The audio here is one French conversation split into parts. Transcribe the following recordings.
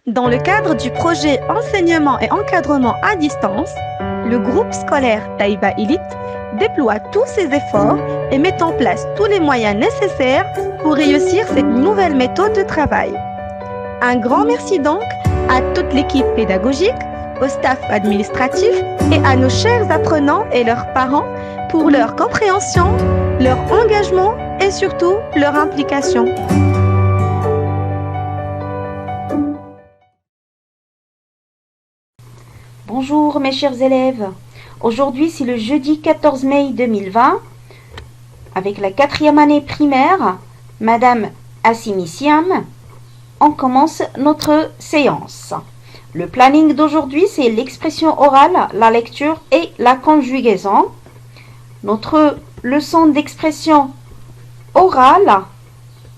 Dans le cadre du projet Enseignement et encadrement à distance, le groupe scolaire Taïba Elite déploie tous ses efforts et met en place tous les moyens nécessaires pour réussir cette nouvelle méthode de travail. Un grand merci donc à toute l'équipe pédagogique, au staff administratif et à nos chers apprenants et leurs parents pour leur compréhension, leur engagement et surtout leur implication. Bonjour mes chers élèves, aujourd'hui c'est le jeudi 14 mai 2020, avec la 4e année primaire, Madame Assimi Siam, on commence notre séance. Le planning d'aujourd'hui c'est l'expression orale, la lecture et la conjugaison. Notre leçon d'expression orale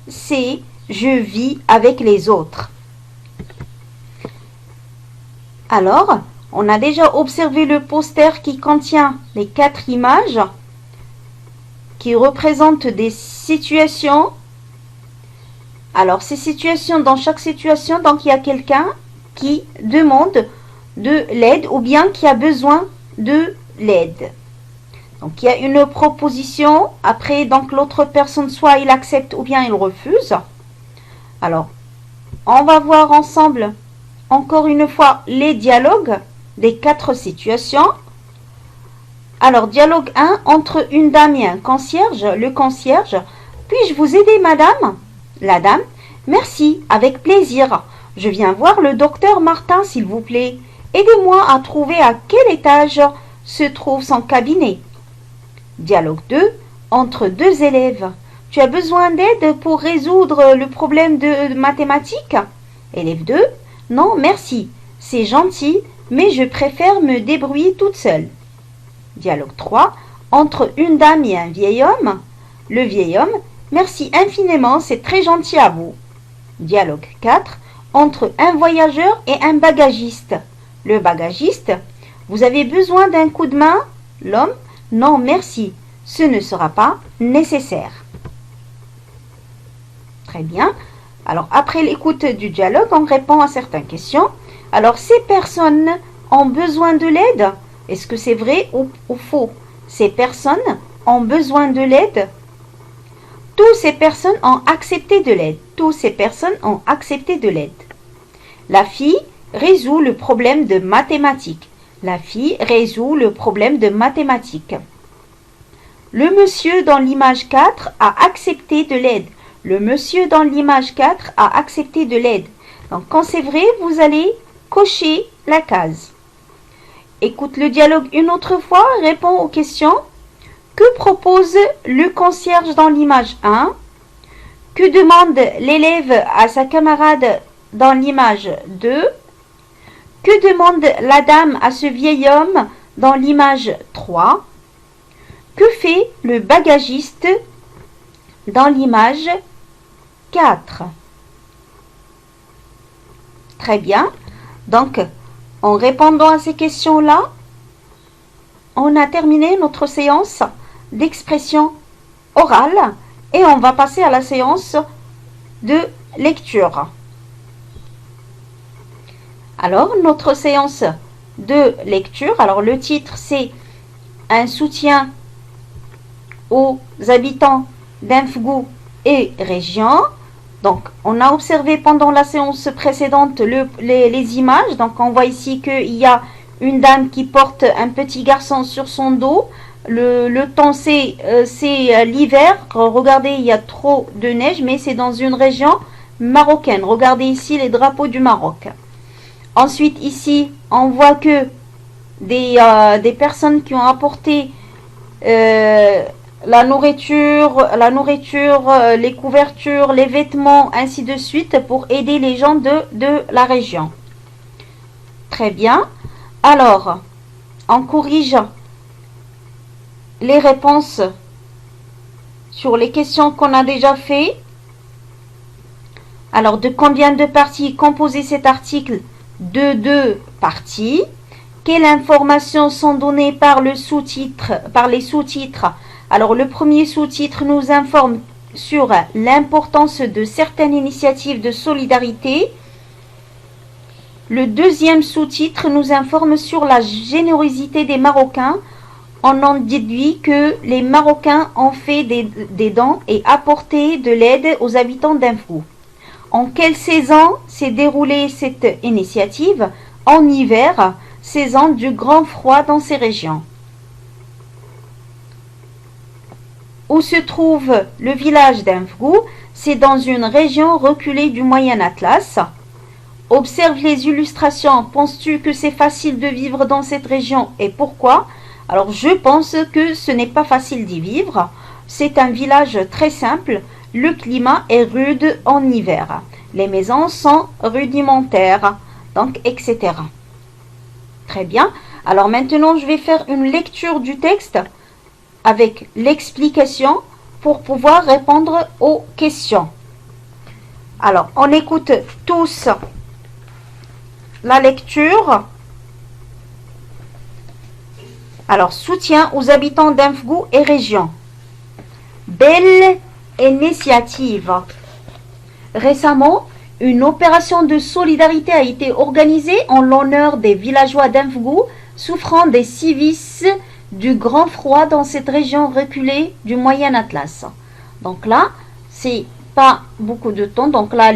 c'est « Je vis avec les autres ». Alors, on a déjà observé le poster qui contient les 4 images qui représentent des situations. Alors, ces situations, dans chaque situation, donc il y a quelqu'un qui demande de l'aide ou bien qui a besoin de l'aide. Donc, il y a une proposition. Après, donc l'autre personne, soit il accepte ou bien il refuse. Alors, on va voir ensemble, encore une fois, les dialogues des 4 situations. Alors, dialogue 1 entre une dame et un concierge. Le concierge, puis-je vous aider, madame? La dame, merci, avec plaisir. Je viens voir le docteur Martin, s'il vous plaît. Aidez-moi à trouver à quel étage se trouve son cabinet. Dialogue 2 entre 2 élèves. Tu as besoin d'aide pour résoudre le problème de mathématiques? Élève 2, non, merci. C'est gentil, mais je préfère me débrouiller toute seule. Dialogue 3 entre une dame et un vieil homme. Le vieil homme, merci infiniment, c'est très gentil à vous. Dialogue 4 entre un voyageur et un bagagiste. Le bagagiste, vous avez besoin d'un coup de main? L'homme, non merci, ce ne sera pas nécessaire. Très bien. Alors, après l'écoute du dialogue, on répond à certaines questions. Alors, ces personnes ont besoin de l'aide. Est-ce que c'est vrai ou faux? Ces personnes ont besoin de l'aide. Toutes ces personnes ont accepté de l'aide. Toutes ces personnes ont accepté de l'aide. La fille résout le problème de mathématiques. La fille résout le problème de mathématiques. Le monsieur dans l'image 4 a accepté de l'aide. Le monsieur dans l'image 4 a accepté de l'aide. Donc, quand c'est vrai, vous allez cocher la case. Écoute le dialogue une autre fois, réponds aux questions. Que propose le concierge dans l'image 1? Que demande l'élève à sa camarade dans l'image 2? Que demande la dame à ce vieil homme dans l'image 3? Que fait le bagagiste dans l'image 4? Très bien. Donc, en répondant à ces questions-là, on a terminé notre séance d'expression orale et on va passer à la séance de lecture. Alors, notre séance de lecture, alors le titre c'est un soutien aux habitants d'Infgou et région. Donc, on a observé pendant la séance précédente les images. Donc, on voit ici qu'il y a une dame qui porte un petit garçon sur son dos. Le temps, c'est l'hiver. Regardez, il y a trop de neige, mais c'est dans une région marocaine. Regardez ici les drapeaux du Maroc. Ensuite, ici, on voit que des personnes qui ont apporté la nourriture, les couvertures, les vêtements, ainsi de suite, pour aider les gens de la région. Très bien. Alors, on corrige les réponses sur les questions qu'on a déjà fait. Alors, de combien de parties composait cet article? De 2 parties. Quelles informations sont données par les sous-titres? Alors, le premier sous-titre nous informe sur l'importance de certaines initiatives de solidarité Le deuxième sous-titre nous informe sur la générosité des Marocains. On en déduit que les Marocains ont fait des dons et apporté de l'aide aux habitants d'Infgou. En quelle saison s'est déroulée cette initiative? En hiver, saison du grand froid dans ces régions. Où se trouve le village d'Infgou? C'est dans une région reculée du Moyen Atlas. Observe les illustrations. Penses-tu que c'est facile de vivre dans cette région et pourquoi? Alors je pense que ce n'est pas facile d'y vivre. C'est un village très simple. Le climat est rude en hiver. Les maisons sont rudimentaires, donc etc. Très bien. Alors maintenant je vais faire une lecture du texte avec l'explication pour pouvoir répondre aux questions. Alors on écoute tous la lecture. Alors, soutien aux habitants d'Infgou et région. Belle initiative. Récemment, une opération de solidarité a été organisée en l'honneur des villageois d'Infgou souffrant des sévices du grand froid dans cette région reculée du Moyen Atlas. Donc là, c'est pas beaucoup de temps. Donc là,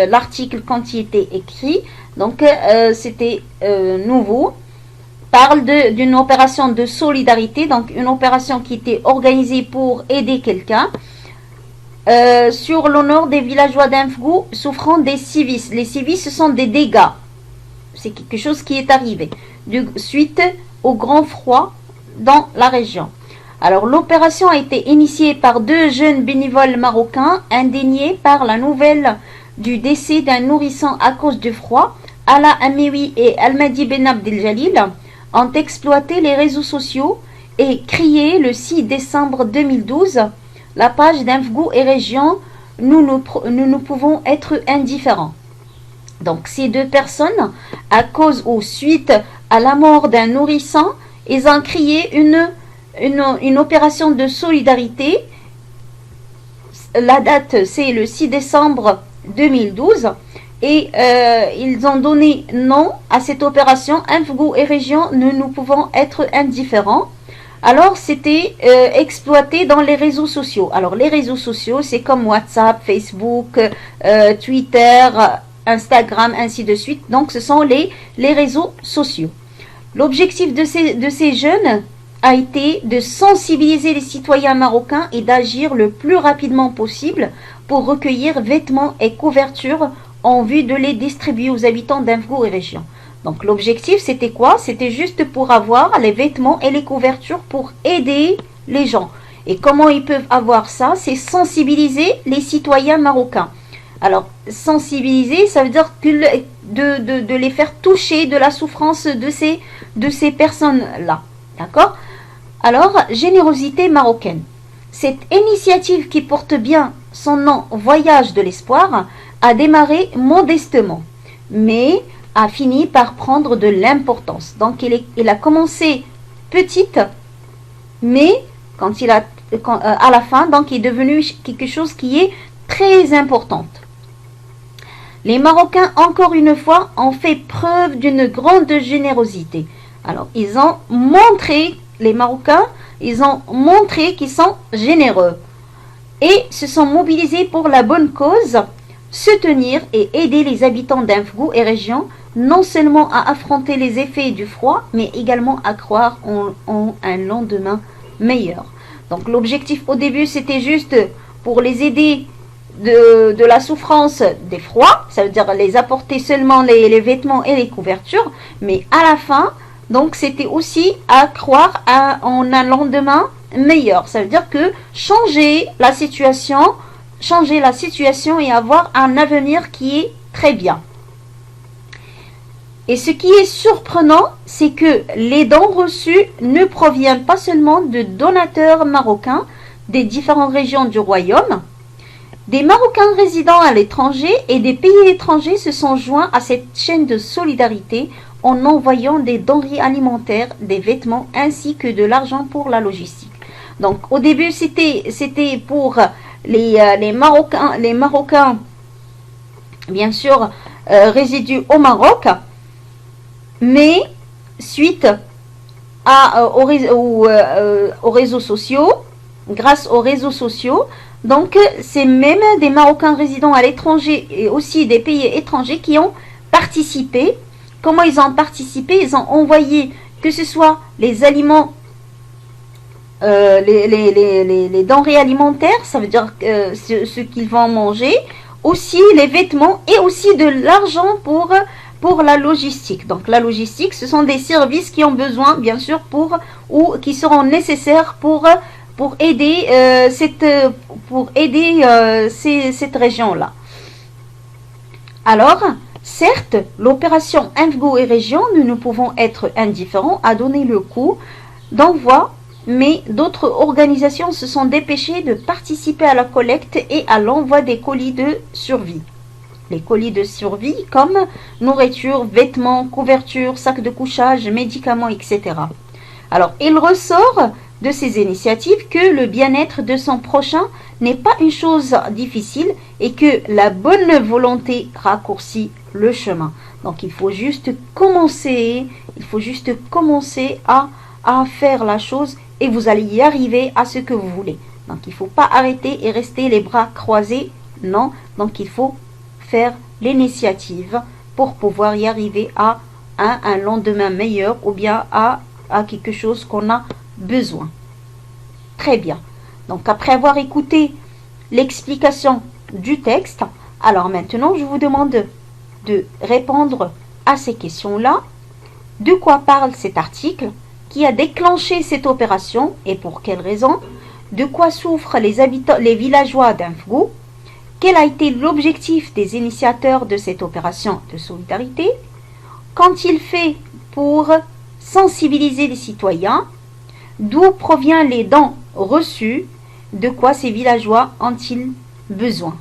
l'article quand il était écrit, donc c'était nouveau. Parle d'une opération de solidarité, donc une opération qui était organisée pour aider quelqu'un sur l'honneur des villageois d'Infgou souffrant des sévices. Les sévices, ce sont des dégâts. C'est quelque chose qui est arrivé suite au grand froid dans la région. Alors l'opération a été initiée par deux jeunes bénévoles marocains indignés par la nouvelle du décès d'un nourrisson à cause du froid. Ala Amewi et Almadi Ben Abdeljalil ont exploité les réseaux sociaux et créé le 6 décembre 2012 la page d'Infgou et région. Nous pouvons être indifférents. Donc ces deux personnes, à cause ou suite à la mort d'un nourrisson, ils ont créé une opération de solidarité. La date c'est le 6 décembre 2012. Et ils ont donné nom à cette opération. Infogo et région, nous pouvons être indifférents. Alors, c'était exploité dans les réseaux sociaux. Alors, les réseaux sociaux, c'est comme WhatsApp, Facebook, Twitter, Instagram, ainsi de suite. Donc, ce sont les réseaux sociaux. L'objectif de ces jeunes a été de sensibiliser les citoyens marocains et d'agir le plus rapidement possible pour recueillir vêtements et couvertures en vue de les distribuer aux habitants d'Infgou et région. Donc l'objectif c'était quoi? C'était juste pour avoir les vêtements et les couvertures pour aider les gens. Et comment ils peuvent avoir ça? C'est sensibiliser les citoyens marocains. Alors sensibiliser, ça veut dire que de les faire toucher de la souffrance de ces personnes-là. D'accord? Alors, générosité marocaine. Cette initiative qui porte bien son nom Voyage de l'espoir a démarré modestement, mais a fini par prendre de l'importance. Donc, il a commencé petite, mais à la fin, donc, il est devenu quelque chose qui est très importante. Les Marocains, encore une fois, ont fait preuve d'une grande générosité. Alors, ils ont montré, les Marocains, ils ont montré qu'ils sont généreux et se sont mobilisés pour la bonne cause, soutenir et aider les habitants d'Infgou et région, non seulement à affronter les effets du froid, mais également à croire en un lendemain meilleur. Donc l'objectif au début, c'était juste pour les aider de la souffrance des froids, ça veut dire les apporter seulement les vêtements et les couvertures, mais à la fin, donc c'était aussi à croire en un lendemain meilleur. Ça veut dire que changer la situation et avoir un avenir qui est très bien. Et ce qui est surprenant, c'est que les dons reçus ne proviennent pas seulement de donateurs marocains des différentes régions du royaume. Des Marocains résidant à l'étranger et des pays étrangers se sont joints à cette chaîne de solidarité en envoyant des denrées alimentaires, des vêtements ainsi que de l'argent pour la logistique. Donc au début c'était pour les Marocains bien sûr résidue au Maroc, mais suite aux réseaux sociaux, grâce aux réseaux sociaux, donc c'est même des Marocains résidant à l'étranger et aussi des pays étrangers qui ont participé. Comment ils ont participé? Ils ont envoyé, que ce soit les aliments, les denrées alimentaires, ça veut dire ce qu'ils vont manger, aussi les vêtements et aussi de l'argent pour la logistique. Donc la logistique, ce sont des services qui ont besoin, bien sûr, ou qui seront nécessaires pour aider cette région-là. Alors, certes, l'opération Infgo et Région, nous ne pouvons être indifférents à donner le coup d'envoi, mais d'autres organisations se sont dépêchées de participer à la collecte et à l'envoi des colis de survie. Les colis de survie comme nourriture, vêtements, couvertures, sacs de couchage, médicaments, etc. Alors, il ressort de ces initiatives que le bien-être de son prochain n'est pas une chose difficile et que la bonne volonté raccourcit le chemin. Donc, il faut juste commencer à faire la chose et vous allez y arriver à ce que vous voulez. Donc, il ne faut pas arrêter et rester les bras croisés. Non, donc il faut faire l'initiative pour pouvoir y arriver à un lendemain meilleur ou bien à quelque chose qu'on a besoin. Très bien. Donc après avoir écouté l'explication du texte, alors maintenant je vous demande de répondre à ces questions-là. De quoi parle cet article? Qui a déclenché cette opération et pour quelle raison? De quoi souffrent les villageois d'Infgo? Quel a été l'objectif des initiateurs de cette opération de solidarité? Qu'ont-ils fait pour sensibiliser les citoyens? D'où proviennent les dons reçus? De quoi ces villageois ont-ils besoin?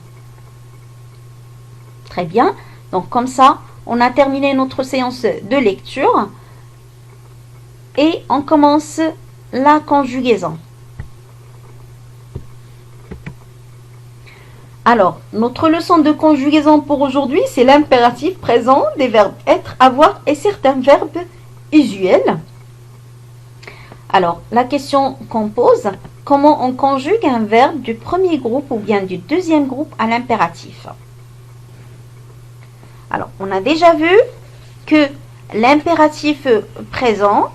Très bien. Donc comme ça, on a terminé notre séance de lecture. Et on commence la conjugaison. Alors, notre leçon de conjugaison pour aujourd'hui, c'est l'impératif présent des verbes être, avoir et certains verbes usuels. Alors, la question qu'on pose, comment on conjugue un verbe du premier groupe ou bien du deuxième groupe à l'impératif? Alors, on a déjà vu que l'impératif présent,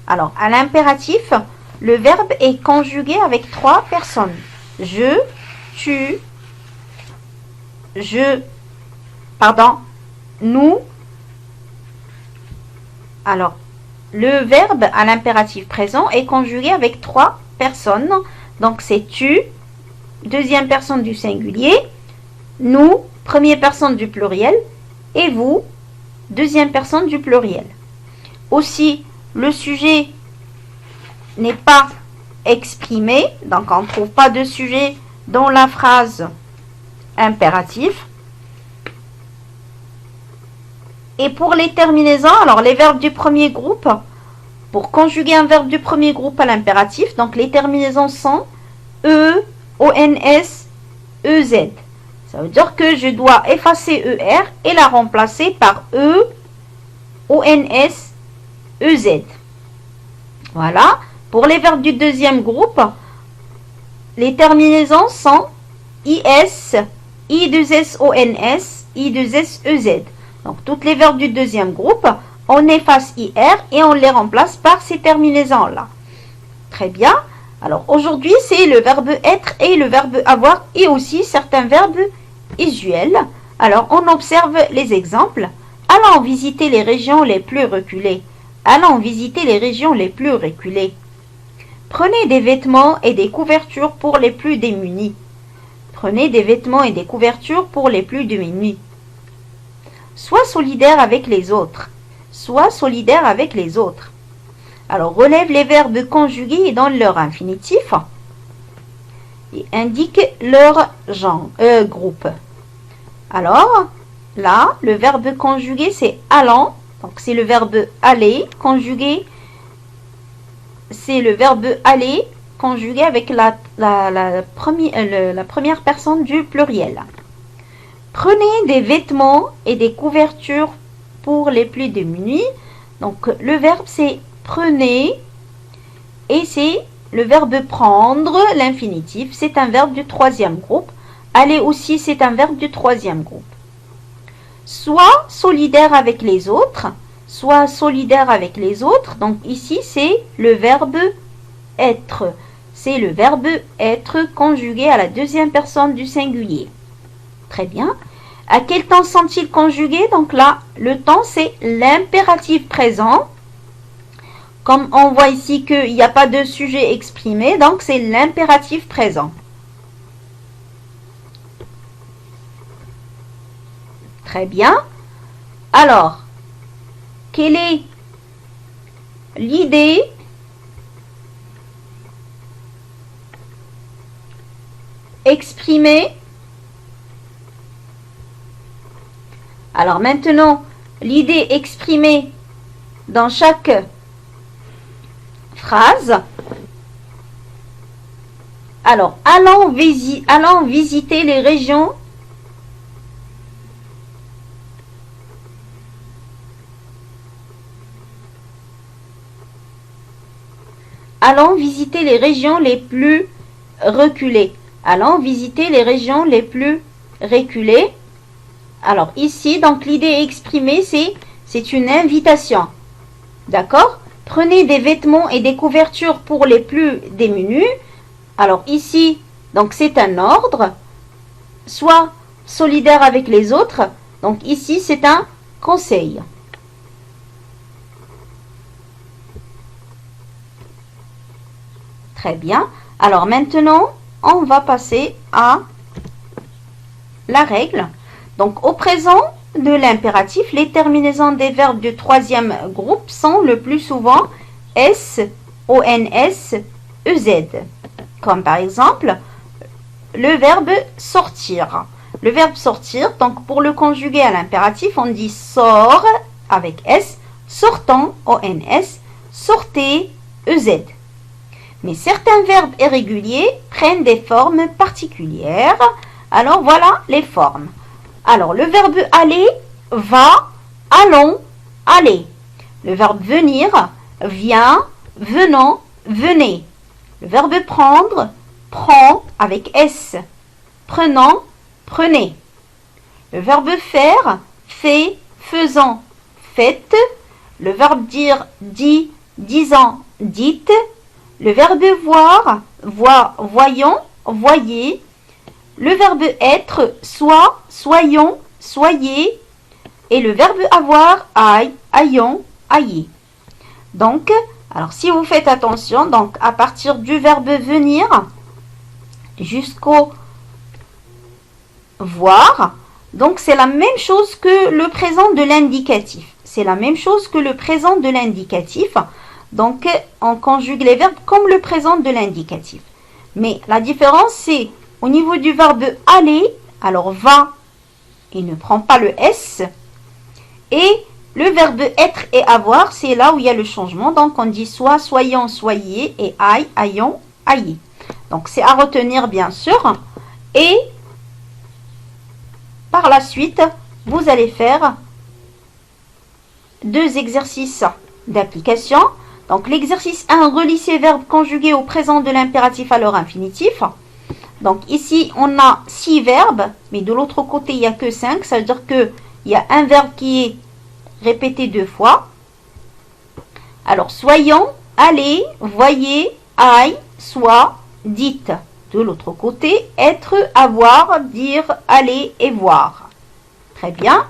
alors à l'impératif, le verbe est conjugué avec 3 personnes. Je, tu, nous. Alors, le verbe à l'impératif présent est conjugué avec 3 personnes. Donc, c'est tu, deuxième personne du singulier, nous, première personne du pluriel, et vous, deuxième personne du pluriel. Aussi, le sujet n'est pas exprimé, donc on ne trouve pas de sujet dans la phrase impératif. Et pour les terminaisons, alors les verbes du premier groupe, pour conjuguer un verbe du premier groupe à l'impératif, donc les terminaisons sont E, ONS, EZ. Ça veut dire que je dois effacer ER et la remplacer par E, ONS, EZ. Voilà. Pour les verbes du deuxième groupe, les terminaisons sont IS, I2SONS, I2SEZ. Donc, toutes les verbes du deuxième groupe, on efface IR et on les remplace par ces terminaisons-là. Très bien. Alors, aujourd'hui, c'est le verbe être et le verbe avoir et aussi certains verbes usuels. Alors, on observe les exemples. Allons visiter les régions les plus reculées. Allons visiter les régions les plus reculées. Prenez des vêtements et des couvertures pour les plus démunis. Prenez des vêtements et des couvertures pour les plus démunis. Sois solidaire avec les autres. Sois solidaire avec les autres. Alors, relève les verbes conjugués et donne leur infinitif. Et indique leur genre, groupe. Alors, là, le verbe conjugué, c'est allant. Donc, c'est le verbe aller conjugué. C'est le verbe aller conjugué avec la première personne du pluriel. Prenez des vêtements et des couvertures pour les plus démunis. Donc, le verbe, c'est prenez. Et c'est le verbe prendre, l'infinitif. C'est un verbe du troisième groupe. Aller aussi, c'est un verbe du troisième groupe. Soit solidaire avec les autres, soit solidaire avec les autres. Donc ici, c'est le verbe être. C'est le verbe être conjugué à la deuxième personne du singulier. Très bien. À quel temps sont-ils conjugués? Donc là, le temps, c'est l'impératif présent. Comme on voit ici qu'il n'y a pas de sujet exprimé, donc c'est l'impératif présent. Très bien. Alors, quelle est l'idée exprimée? Alors maintenant, l'idée exprimée dans chaque phrase. Alors, allons visiter les régions les plus reculées. Allons visiter les régions les plus reculées. Alors ici, donc l'idée exprimée, c'est une invitation. D'accord? Prenez des vêtements et des couvertures pour les plus démunis. Alors ici, donc c'est un ordre. Soit solidaire avec les autres. Donc ici, c'est un conseil. Très bien. Alors maintenant, on va passer à la règle. Donc au présent de l'impératif, les terminaisons des verbes du troisième groupe sont le plus souvent S, ONS, EZ. Comme par exemple, le verbe sortir. Le verbe sortir, donc pour le conjuguer à l'impératif, on dit sort avec S, sortant, ONS, sortez, EZ. Mais certains verbes irréguliers prennent des formes particulières. Alors voilà les formes. Alors le verbe aller, va, allons, allez. Le verbe venir, vient, venons, venez. Le verbe prendre, prend avec S. Prenant, prenez. Le verbe faire, fait, faisant, faites. Le verbe dire, dit, disant, dites. Le verbe voir, voyons, voyez. Le verbe être, soit, soyons, soyez. Et le verbe avoir, aille, ayons, ayez. Donc, alors si vous faites attention, donc à partir du verbe venir jusqu'au voir, donc c'est la même chose que le présent de l'indicatif. C'est la même chose que le présent de l'indicatif. Donc, on conjugue les verbes comme le présent de l'indicatif. Mais la différence, c'est au niveau du verbe aller, alors va, il ne prend pas le S. Et le verbe être et avoir, c'est là où il y a le changement. Donc, on dit soit, soyons, soyez et aille, ayons, ayez. Donc, c'est à retenir, bien sûr. Et par la suite, vous allez faire 2 exercices d'application. Donc, l'exercice 1, relie ces verbes conjugués au présent de l'impératif à leur infinitif. Donc, ici, on a 6 verbes, mais de l'autre côté, il n'y a que 5. Ça veut dire qu'il y a un verbe qui est répété 2 fois. Alors, soyons, allez, voyez, aille, soit, dites. De l'autre côté, être, avoir, dire, aller et voir. Très bien.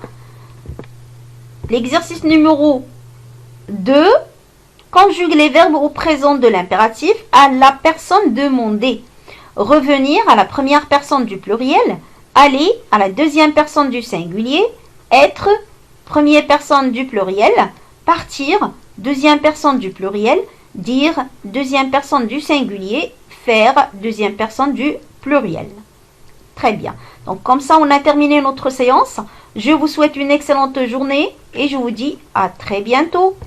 L'exercice numéro 2. Conjugue les verbes au présent de l'impératif à la personne demandée. Revenir à la première personne du pluriel, aller à la deuxième personne du singulier, être première personne du pluriel, partir deuxième personne du pluriel, dire deuxième personne du singulier, faire deuxième personne du pluriel. Très bien. Donc comme ça, on a terminé notre séance. Je vous souhaite une excellente journée et je vous dis à très bientôt.